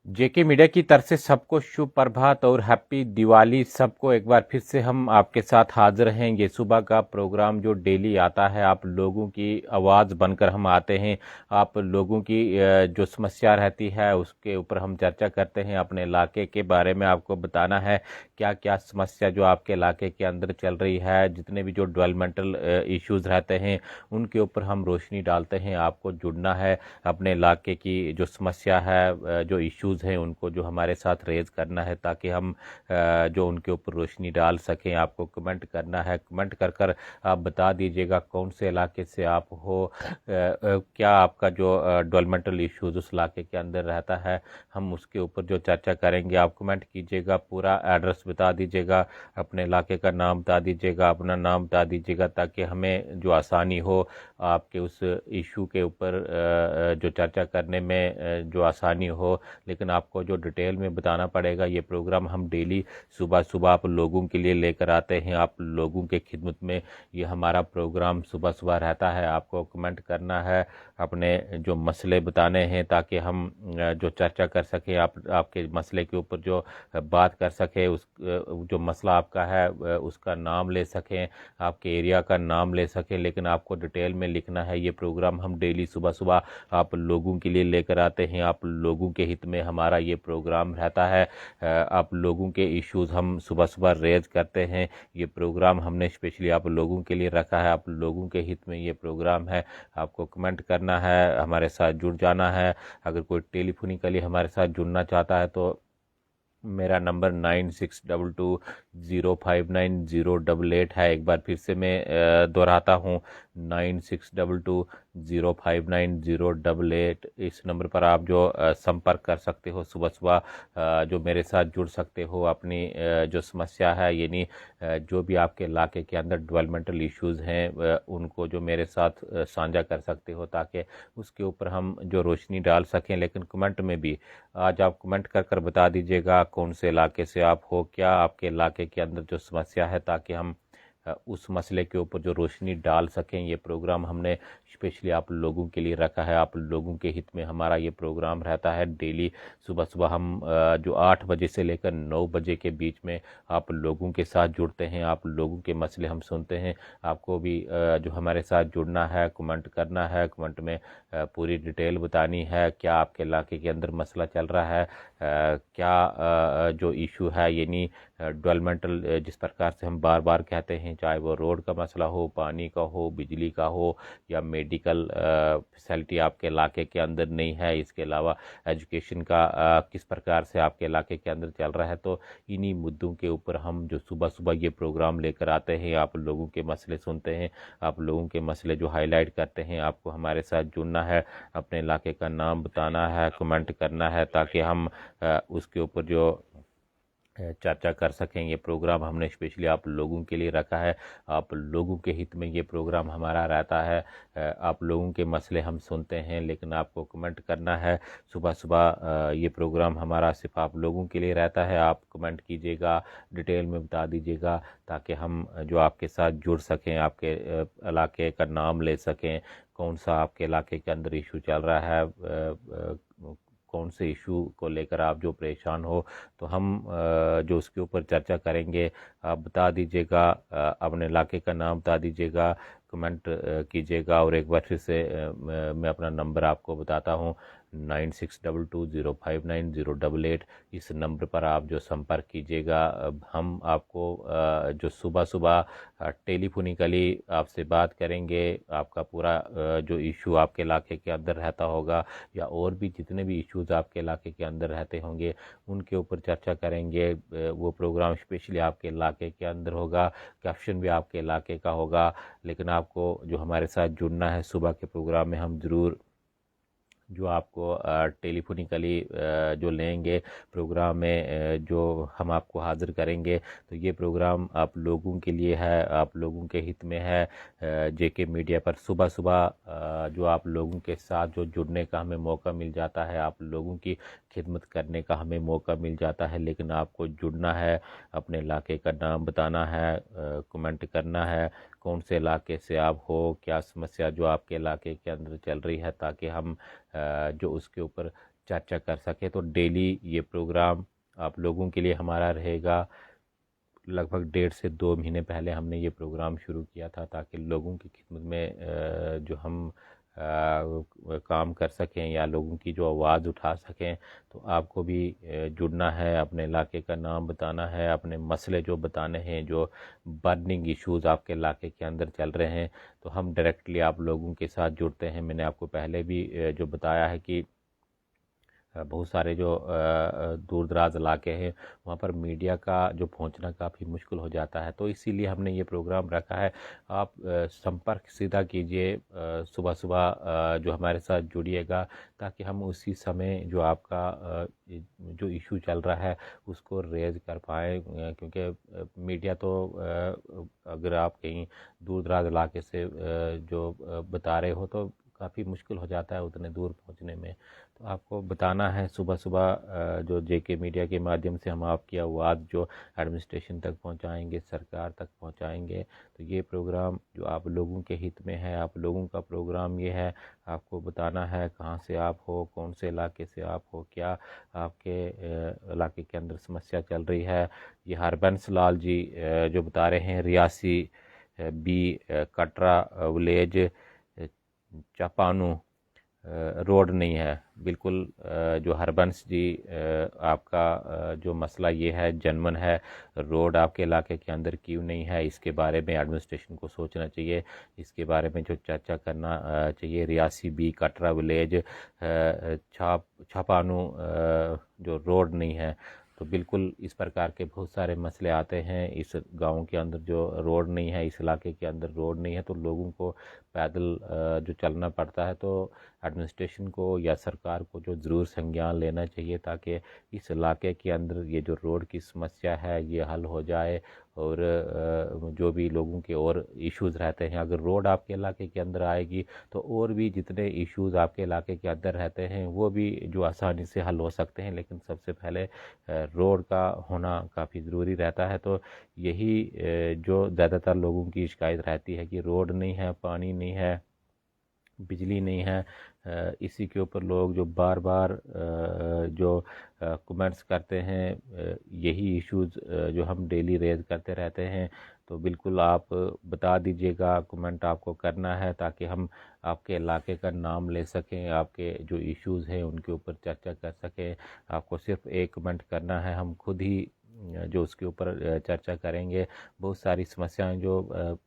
जेके media की तरफ से सबको शुभ प्रभात और हैप्पी दिवाली। सबको एक बार फिर से हम आपके साथ हाजिर हैं। ये सुबह का प्रोग्राम जो डेली आता है, आप लोगों की आवाज़ बनकर हम आते हैं। आप लोगों की जो समस्या रहती है उसके ऊपर हम चर्चा करते हैं। अपने इलाके के बारे में आपको बताना है क्या क्या समस्या जो आपके इलाके के अंदर चल रही है, जितने भी जो डेवलपमेंटल इश्यूज़ रहते हैं उनके ऊपर हम रोशनी डालते हैं। आपको जुड़ना है, अपने इलाके की जो समस्या है, जो इश्यूज़ हैं उनको जो हमारे साथ रेज़ करना है ताकि हम जो उनके ऊपर रोशनी डाल सकें। आपको कमेंट करना है, कमेंट कर कर आप बता दीजिएगा कौन से इलाके से आप हो, क्या आपका जो डेवलपमेंटल इश्यूज़ उस इलाके के अंदर रहता है, हम उसके ऊपर जो चर्चा करेंगे। आप कमेंट कीजिएगा, पूरा एड्रेस बता दीजिएगा, अपने इलाके का नाम बता दीजिएगा, अपना नाम बता दीजिएगा ताकि हमें जो आसानी हो आपके उस इशू के ऊपर जो चर्चा करने में जो आसानी हो। लेकिन आपको जो डिटेल में बताना पड़ेगा। ये प्रोग्राम हम डेली सुबह सुबह आप लोगों के लिए लेकर आते हैं, आप लोगों के खिदमत में ये हमारा प्रोग्राम सुबह सुबह रहता है। आपको कमेंट करना है, अपने जो मसले बताने हैं ताकि हम जो चर्चा कर सकें, आपके मसले के ऊपर जो बात कर सकें, उस जो मसला आपका है उसका नाम ले सकें, आपके एरिया का नाम ले सकें। लेकिन आपको डिटेल में लिखना है। ये प्रोग्राम हम डेली सुबह सुबह आप लोगों के लिए लेकर आते हैं। आप लोगों के हित में हमारा ये प्रोग्राम रहता है। आप लोगों के इश्यूज़ हम सुबह सुबह रेज करते हैं। ये प्रोग्राम हमने स्पेशली आप लोगों के लिए रखा है, आप लोगों के हित में ये प्रोग्राम है। आपको कमेंट करना है, हमारे साथ जुड़ जाना है। अगर कोई टेलीफोनिकली हमारे साथ जुड़ना चाहता है तो मेरा नंबर 9622059088 है। एक बार फिर से मैं दोहराता हूँ, 9622059088। इस नंबर पर आप जो संपर्क कर सकते हो, सुबह सुबह जो मेरे साथ जुड़ सकते हो। अपनी जो समस्या है, यानी जो भी आपके इलाके के अंदर डेवलपमेंटल इश्यूज़ हैं उनको जो मेरे साथ साझा कर सकते हो ताकि उसके ऊपर हम जो रोशनी डाल सकें। लेकिन कमेंट में भी आज आप कमेंट कर कर बता दीजिएगा कौन से इलाके से आप हो, क्या आपके इलाके के अंदर जो समस्या है, ताकि हम उस मसले के ऊपर जो रोशनी डाल सकें। ये प्रोग्राम हमने स्पेशली आप लोगों के लिए रखा है, आप लोगों के हित में हमारा ये प्रोग्राम रहता है। डेली सुबह सुबह हम जो 8 बजे से लेकर 9 बजे के बीच में आप लोगों के साथ जुड़ते हैं, आप लोगों के मसले हम सुनते हैं। आपको भी जो हमारे साथ जुड़ना है, कमेंट करना है, कमेंट में पूरी डिटेल बतानी है, क्या आपके इलाके के अंदर मसला चल रहा है, क्या जो इशू है, यानी डेवलपमेंटल जिस प्रकार से हम बार बार कहते हैं, चाहे वो रोड का मसला हो, पानी का हो, बिजली का हो, या मेडिकल फैसिलिटी आपके इलाके के अंदर नहीं है, इसके अलावा एजुकेशन का किस प्रकार से आपके इलाके के अंदर चल रहा है। तो इन्हीं मुद्दों के ऊपर हम जो सुबह सुबह ये प्रोग्राम लेकर आते हैं, आप लोगों के मसले सुनते हैं, आप लोगों के मसले जो हाईलाइट करते हैं। आपको हमारे साथ जुड़ना है, अपने इलाके का नाम बताना है, कमेंट करना है ताकि हम उसके ऊपर जो चर्चा कर सकें। ये प्रोग्राम हमने स्पेशली आप लोगों के लिए रखा है, आप लोगों के हित में ये प्रोग्राम हमारा रहता है। आप लोगों के मसले हम सुनते हैं, लेकिन आपको कमेंट करना है सुबह सुबह। ये प्रोग्राम हमारा सिर्फ आप लोगों के लिए रहता है। आप कमेंट कीजिएगा, डिटेल में बता दीजिएगा ताकि हम जो आपके साथ जुड़ सकें, आपके इलाके का नाम ले सकें, कौन सा आपके इलाके के अंदर इशू चल रहा है, कौन से इशू को लेकर आप जो परेशान हो, तो हम जो उसके ऊपर चर्चा करेंगे। आप बता दीजिएगा, अपने इलाके का नाम बता दीजिएगा, कमेंट कीजिएगा। और एक बार फिर से मैं अपना नंबर आपको बताता हूँ, 9622059088। इस नंबर पर आप जो संपर्क कीजिएगा, हम आपको जो सुबह सुबह टेलीफोनिकली आपसे बात करेंगे। आपका पूरा जो इशू आपके इलाके के अंदर रहता होगा, या और भी जितने भी इश्यूज़ आपके इलाके के अंदर रहते होंगे, उनके ऊपर चर्चा करेंगे। वो प्रोग्राम स्पेशली आपके इलाके के अंदर होगा, कैप्शन भी आपके इलाके का होगा। लेकिन आपको जो हमारे साथ जुड़ना है, सुबह के प्रोग्राम में हम ज़रूर जो आपको टेलीफोनिकली जो लेंगे प्रोग्राम में, जो हम आपको हाज़िर करेंगे, तो ये प्रोग्राम आप लोगों के लिए है, आप लोगों के हित में है। जेके मीडिया पर सुबह सुबह जो आप लोगों के साथ जो जुड़ने का हमें मौका मिल जाता है, आप लोगों की खिदमत करने का हमें मौका मिल जाता है। लेकिन आपको जुड़ना है, अपने इलाके का नाम बताना है, कमेंट करना है, कौन से इलाके से आप हो, क्या समस्या जो आपके इलाके के अंदर चल रही है, ताकि हम जो उसके ऊपर चर्चा कर सकें। तो डेली ये प्रोग्राम आप लोगों के लिए हमारा रहेगा। लगभग 1.5 से 2 महीने पहले हमने ये प्रोग्राम शुरू किया था ताकि लोगों की खिदमत में जो हम काम कर सकें या लोगों की जो आवाज़ उठा सकें। तो आपको भी जुड़ना है, अपने इलाके का नाम बताना है, अपने मसले जो बताने हैं, जो बर्निंग इश्यूज़ आपके इलाके के अंदर चल रहे हैं, तो हम डायरेक्टली आप लोगों के साथ जुड़ते हैं। मैंने आपको पहले भी जो बताया है कि बहुत सारे जो दूर दराज इलाके हैं वहाँ पर मीडिया का जो पहुँचना काफ़ी मुश्किल हो जाता है। तो इसीलिए हमने ये प्रोग्राम रखा है। आप संपर्क सीधा कीजिए, सुबह सुबह जो हमारे साथ जुड़िएगा, ताकि हम उसी समय जो आपका जो इशू चल रहा है उसको रेज कर पाएँ। क्योंकि मीडिया तो अगर आप कहीं दूर दराज इलाके से जो बता रहे हो तो काफ़ी मुश्किल हो जाता है उतने दूर पहुंचने में। तो आपको बताना है सुबह सुबह जो जेके मीडिया के माध्यम से हम आपकी आवाज़ जो एडमिनिस्ट्रेशन तक पहुंचाएंगे, सरकार तक पहुंचाएंगे। तो ये प्रोग्राम जो आप लोगों के हित में है, आप लोगों का प्रोग्राम ये है। आपको बताना है कहाँ से आप हो, कौन से इलाके से आप हो, क्या आपके इलाके के अंदर समस्या चल रही है। ये हरबंस लाल जी जो बता रहे हैं Reasi B Katra village Chapanu road नहीं है। बिल्कुल जो हरबंस जी आपका जो मसला ये है जनमन है, रोड आपके इलाके के अंदर क्यों नहीं है, इसके बारे में एडमिनिस्ट्रेशन को सोचना चाहिए। इसके बारे में जो चर्चा करना चाहिए। रियासी बी कटरा विलेज छापानू जो रोड नहीं है। तो बिल्कुल इस प्रकार के बहुत सारे मसले आते हैं। इस गांव के अंदर जो रोड नहीं है, इस इलाके के अंदर रोड नहीं है, तो लोगों को पैदल जो चलना पड़ता है। तो एडमिनिस्ट्रेशन को या सरकार को जो ज़रूर संज्ञान लेना चाहिए ताकि इस इलाके के अंदर ये जो रोड की समस्या है ये हल हो जाए। और जो भी लोगों के और इश्यूज़ रहते हैं, अगर रोड आपके इलाके के अंदर आएगी तो और भी जितने इश्यूज़ आपके इलाके के अंदर रहते हैं वो भी जो आसानी से हल हो सकते हैं। लेकिन सबसे पहले रोड का होना काफ़ी ज़रूरी रहता है। तो यही जो ज़्यादातर लोगों की शिकायत रहती है कि रोड नहीं है, पानी नहीं है, बिजली नहीं है। इसी के ऊपर लोग जो बार बार जो कमेंट्स करते हैं, यही इश्यूज़ जो हम डेली रेज करते रहते हैं। तो बिल्कुल आप बता दीजिएगा, कमेंट आपको करना है ताकि हम आपके इलाके का नाम ले सकें, आपके जो इश्यूज़ हैं उनके ऊपर चर्चा कर सकें। आपको सिर्फ एक कमेंट करना है, हम खुद ही जो उसके ऊपर चर्चा करेंगे। बहुत सारी समस्याएं जो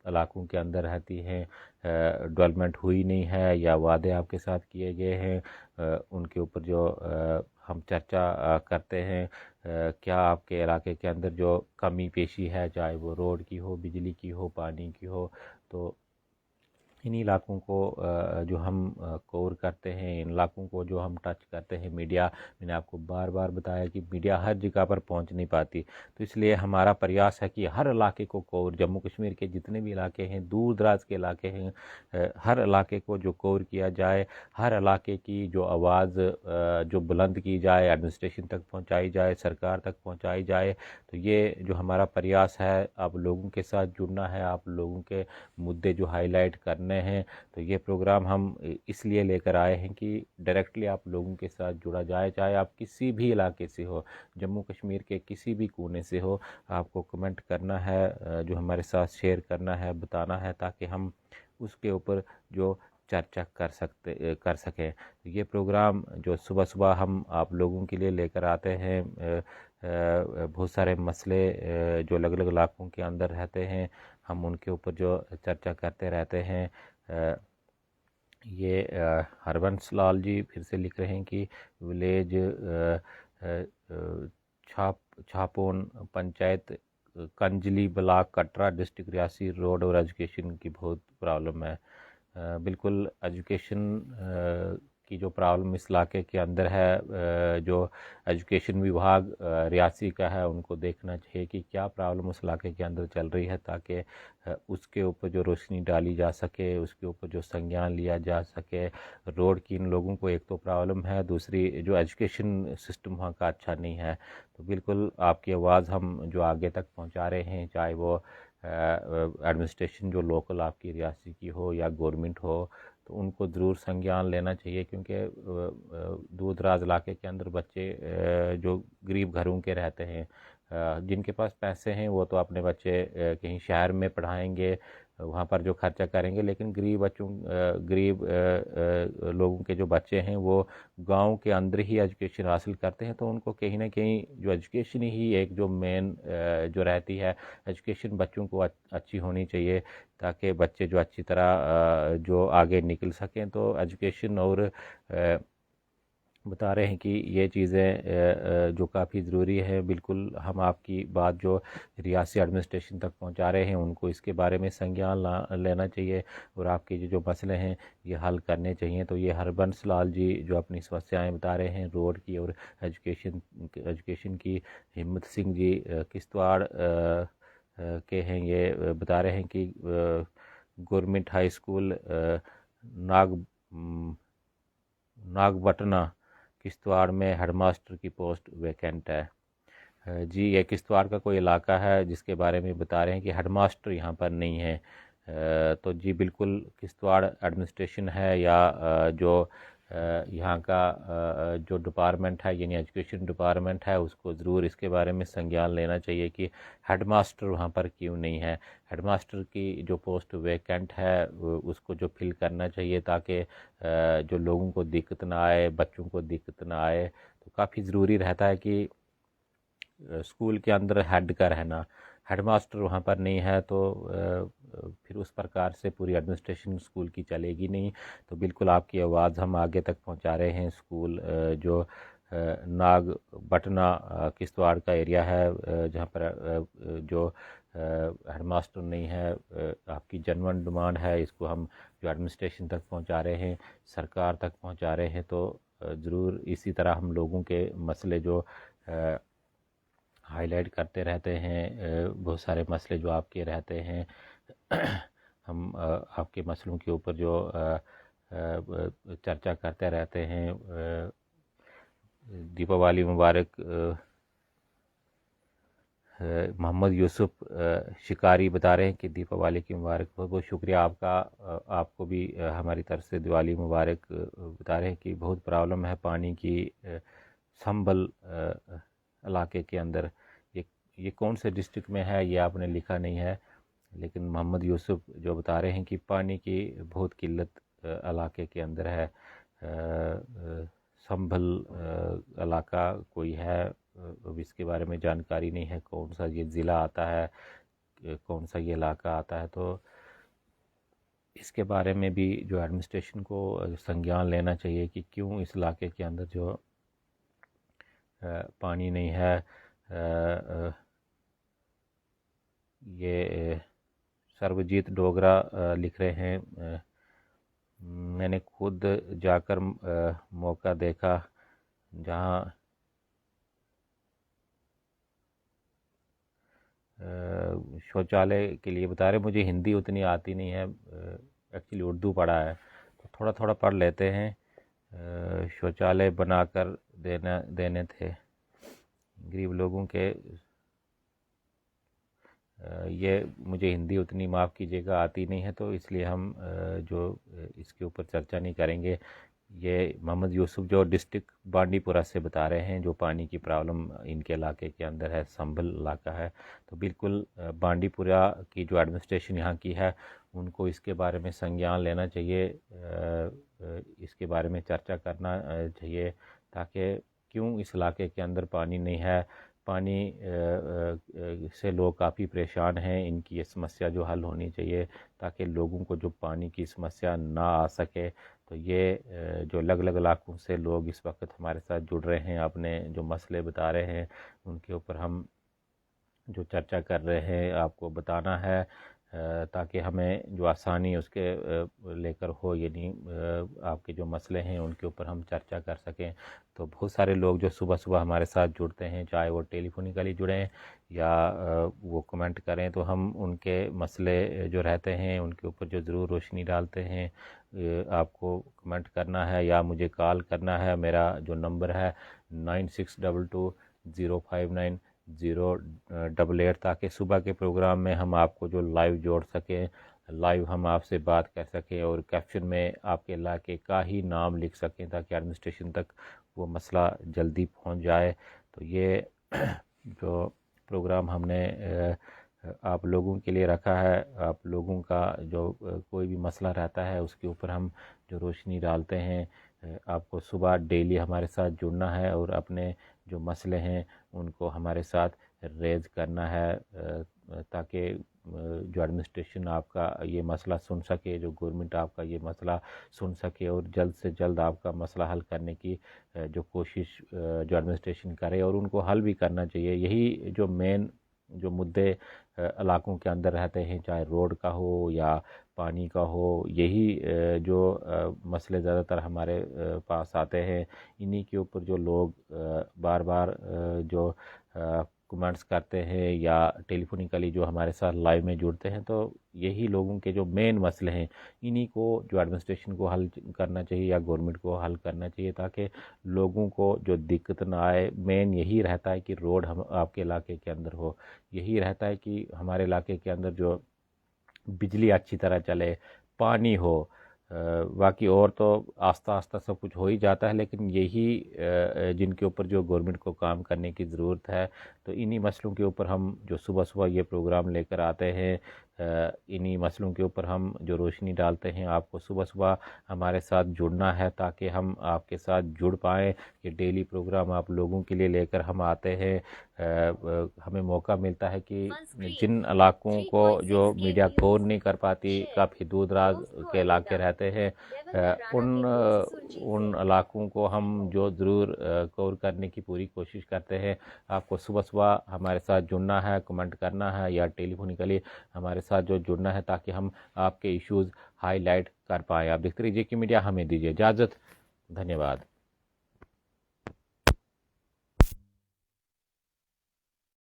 इलाकों के अंदर रहती हैं, डेवलपमेंट हुई नहीं है या वादे आपके साथ किए गए हैं, उनके ऊपर जो हम चर्चा करते हैं। क्या आपके इलाके के अंदर जो कमी पेशी है, चाहे वो रोड की हो, बिजली की हो, पानी की हो, तो इन इलाकों को जो हम कवर करते हैं, इन इलाकों को जो हम टच करते हैं। मीडिया, मैंने आपको बार बार बताया कि मीडिया हर जगह पर पहुंच नहीं पाती। तो इसलिए हमारा प्रयास है कि हर इलाके को कवर, जम्मू कश्मीर के जितने भी इलाके हैं, दूर दराज के इलाके हैं, हर इलाके को जो कवर किया जाए, हर इलाके की जो आवाज़ जो बुलंद की जाए, एडमिनिस्ट्रेशन तक पहुँचाई जाए, सरकार तक पहुँचाई जाए। तो ये जो हमारा प्रयास है, आप लोगों के साथ जुड़ना है, आप लोगों के मुद्दे जो हाईलाइट करने हैं। तो ये प्रोग्राम हम इसलिए लेकर आए हैं कि डायरेक्टली आप लोगों के साथ जुड़ा जाए। चाहे आप किसी भी इलाके से हो, जम्मू कश्मीर के किसी भी कोने से हो, आपको कमेंट करना है, जो हमारे साथ शेयर करना है, बताना है, ताकि हम उसके ऊपर जो चर्चा कर सकें। तो ये प्रोग्राम जो सुबह सुबह हम आप लोगों के लिए लेकर आते हैं, बहुत सारे मसले जो अलग अलग इलाकों के अंदर रहते हैं, हम उनके ऊपर जो चर्चा करते रहते हैं। ये हरबंस लाल जी फिर से लिख रहे हैं कि village Chhapon panchayat Kanjli block Katra district Reasi road और एजुकेशन की बहुत प्रॉब्लम है। बिल्कुल एजुकेशन की जो प्रॉब्लम इस इलाके के अंदर है, जो एजुकेशन विभाग रियासी का है, उनको देखना चाहिए कि क्या प्रॉब्लम उस इलाके के अंदर चल रही है, ताकि उसके ऊपर जो रोशनी डाली जा सके, उसके ऊपर जो संज्ञान लिया जा सके। रोड की इन लोगों को एक तो प्रॉब्लम है, दूसरी जो एजुकेशन सिस्टम वहाँ का अच्छा नहीं है। तो बिल्कुल आपकी आवाज़ हम जो आगे तक पहुँचा रहे हैं, चाहे वो एडमिनिस्ट्रेशन जो लोकल आपकी रियासी की हो या गवर्नमेंट हो, तो उनको ज़रूर संज्ञान लेना चाहिए, क्योंकि दूर दराज इलाके के अंदर बच्चे जो गरीब घरों के रहते हैं, जिनके पास पैसे हैं वो तो अपने बच्चे कहीं शहर में पढ़ाएंगे, वहाँ पर जो खर्चा करेंगे, लेकिन गरीब लोगों के जो बच्चे हैं वो गांव के अंदर ही एजुकेशन हासिल करते हैं। तो उनको कहीं ना कहीं जो एजुकेशन ही एक जो मेन जो रहती है, एजुकेशन बच्चों को अच्छी होनी चाहिए, ताकि बच्चे जो अच्छी तरह जो आगे निकल सकें। तो एजुकेशन और बता रहे हैं कि ये चीज़ें जो काफ़ी ज़रूरी है। बिल्कुल हम आपकी बात जो रियासी एडमिनिस्ट्रेशन तक पहुंचा रहे हैं, उनको इसके बारे में संज्ञान लेना चाहिए और आपके जो मसले हैं ये हल करने चाहिए। तो ये हरबंस लाल जी जो अपनी समस्याएं बता रहे हैं रोड की और एजुकेशन की, हिम्मत सिंह जी किश्तवाड़ के हैं, ये बता रहे हैं कि गवर्नमेंट हाई स्कूल नागबटना किश्तवाड़ में हेडमास्टर की पोस्ट वैकेंट है। जी, ये किश्तवाड़ का कोई इलाका है जिसके बारे में बता रहे हैं कि हेडमास्टर यहाँ पर नहीं है। तो जी बिल्कुल किश्तवाड़ एडमिनिस्ट्रेशन है या जो यहाँ का जो डिपार्टमेंट है यानी एजुकेशन डिपार्टमेंट है, उसको ज़रूर इसके बारे में संज्ञान लेना चाहिए कि हेडमास्टर वहाँ पर क्यों नहीं है। हेडमास्टर की जो पोस्ट वैकेंट है उसको जो फिल करना चाहिए, ताकि जो लोगों को दिक्कत ना आए, बच्चों को दिक्कत ना आए। तो काफ़ी ज़रूरी रहता है कि स्कूल के अंदर हेड का रहना, हेडमास्टर वहाँ पर नहीं है तो फिर उस प्रकार से पूरी एडमिनिस्ट्रेशन स्कूल की चलेगी नहीं। तो बिल्कुल आपकी आवाज़ हम आगे तक पहुँचा रहे हैं। स्कूल जो नागबटना किश्तवाड़ का एरिया है जहाँ पर जो हेडमास्टर नहीं है, आपकी जनवन डिमांड है, इसको हम जो एडमिनिस्ट्रेशन तक पहुँचा रहे हैं, सरकार तक पहुँचा रहे हैं। तो ज़रूर इसी तरह हम लोगों के मसले जो हाईलाइट करते रहते हैं, बहुत सारे मसले जो आपके रहते हैं हम आपके मसलों के ऊपर जो चर्चा करते रहते हैं। दीपावली मुबारक। मोहम्मद यूसुफ शिकारी बता रहे हैं कि दीपावली की मुबारक। बहुत बहुत शुक्रिया आपका। आपको भी हमारी तरफ से दिवाली मुबारक बता रहे हैं कि बहुत प्रॉब्लम है पानी की संभल इलाके के अंदर। ये कौन से डिस्ट्रिक्ट में है ये आपने लिखा नहीं है, लेकिन मोहम्मद यूसुफ जो बता रहे हैं कि पानी की बहुत किल्लत इलाके के अंदर है। संभल इलाका कोई है, अब इसके बारे में जानकारी नहीं है, कौन सा ये ज़िला आता है, कौन सा ये इलाका आता है। तो इसके बारे में भी जो एडमिनिस्ट्रेशन को संज्ञान लेना चाहिए कि क्यों इस इलाके के अंदर जो पानी नहीं है। ये सर्वजीत डोगरा लिख रहे हैं, मैंने खुद जाकर मौका देखा जहाँ शौचालय के लिए बता रहे। मुझे हिंदी उतनी आती नहीं है, एक्चुअली उर्दू पढ़ा है तो थोड़ा थोड़ा पढ़ लेते हैं। शौचालय बनाकर देने थे गरीब लोगों के। ये मुझे हिंदी उतनी माफ़ कीजिएगा आती नहीं है, तो इसलिए हम जो इसके ऊपर चर्चा नहीं करेंगे। ये मोहम्मद यूसुफ जो डिस्ट्रिक्ट बांडीपुरा से बता रहे हैं, जो पानी की प्रॉब्लम इनके इलाके के अंदर है, संभल इलाका है। तो बिल्कुल बांडीपुरा की जो एडमिनिस्ट्रेशन यहाँ की है उनको इसके बारे में संज्ञान लेना चाहिए, इसके बारे में चर्चा करना चाहिए, ताकि क्यों इस इलाके के अंदर पानी नहीं है। पानी से लोग काफ़ी परेशान हैं, इनकी ये समस्या जो हल होनी चाहिए, ताकि लोगों को जो पानी की समस्या ना आ सके। तो ये जो अलग अलग इलाकों से लोग इस वक्त हमारे साथ जुड़ रहे हैं, अपने जो मसले बता रहे हैं, उनके ऊपर हम जो चर्चा कर रहे हैं आपको बताना है, ताकि हमें जो आसानी उसके लेकर हो, यानी आपके जो मसले हैं उनके ऊपर हम चर्चा कर सकें। तो बहुत सारे लोग जो सुबह सुबह हमारे साथ जुड़ते हैं, चाहे वो टेलीफोनिकली जुड़ें या वो कमेंट करें, तो हम उनके मसले जो रहते हैं उनके ऊपर जो ज़रूर रोशनी डालते हैं। आपको कमेंट करना है या मुझे कॉल करना है। मेरा जो नंबर है 9622059088, ताकि सुबह के प्रोग्राम में हम आपको जो लाइव जोड़ सकें। लाइव हम आपसे बात कर सकें और कैप्शन में आपके इलाके का ही नाम लिख सकें ताकि एडमिनिस्ट्रेशन तक वो मसला जल्दी पहुंच जाए। तो ये जो प्रोग्राम हमने आप लोगों के लिए रखा है, आप लोगों का जो कोई भी मसला रहता है उसके ऊपर हम जो रोशनी डालते हैं। आपको सुबह डेली हमारे साथ जुड़ना है और अपने जो मसले हैं उनको हमारे साथ रेज़ करना है ताकि जो एडमिनिस्ट्रेशन आपका ये मसला सुन सके, जो गवर्नमेंट आपका ये मसला सुन सके और जल्द से जल्द आपका मसला हल करने की जो कोशिश जो एडमिनिस्ट्रेशन करे और उनको हल भी करना चाहिए। यही जो मेन जो मुद्दे इलाकों के अंदर रहते हैं, चाहे रोड का हो या पानी का हो, यही जो मसले ज़्यादातर हमारे पास आते हैं। इन्हीं के ऊपर जो लोग बार बार जो कमेंट्स करते हैं या टेलीफोनिकली जो हमारे साथ लाइव में जुड़ते हैं, तो यही लोगों के जो मेन मसले हैं इन्हीं को जो एडमिनिस्ट्रेशन को हल करना चाहिए या गवर्नमेंट को हल करना चाहिए ताकि लोगों को जो दिक्कत ना आए। मेन यही रहता है कि रोड हम आपके इलाके के अंदर हो, यही रहता है कि हमारे इलाके के अंदर जो बिजली अच्छी तरह चले, पानी हो। बाकी और तो आस्ता आस्ता सब कुछ हो ही जाता है, लेकिन यही जिनके ऊपर जो गवर्नमेंट को काम करने की ज़रूरत है। तो इन्हीं मसलों के ऊपर हम जो सुबह सुबह ये प्रोग्राम लेकर आते हैं, इन्हीं मसलों के ऊपर हम जो रोशनी डालते हैं। आपको सुबह सुबह हमारे साथ जुड़ना है ताकि हम आपके साथ जुड़ पाएँ। ये डेली प्रोग्राम आप लोगों के लिए लेकर हम आते हैं। हमें मौका मिलता है कि जिन इलाकों को जो मीडिया कवर नहीं कर पाती, काफ़ी दूर दराज के इलाके रहते हैं, उन इलाकों को हम जो ज़रूर कवर करने की पूरी कोशिश करते हैं। आपको सुबह सुबह हमारे साथ जुड़ना है, कमेंट करना है या टेलीफोनिकली हमारे साथ जो जुड़ना है ताकि हम आपके इश्यूज़ हाईलाइट कर पाएँ। आप देखते रहिए JK मीडिया, हमें दीजिए इजाज़त। धन्यवाद।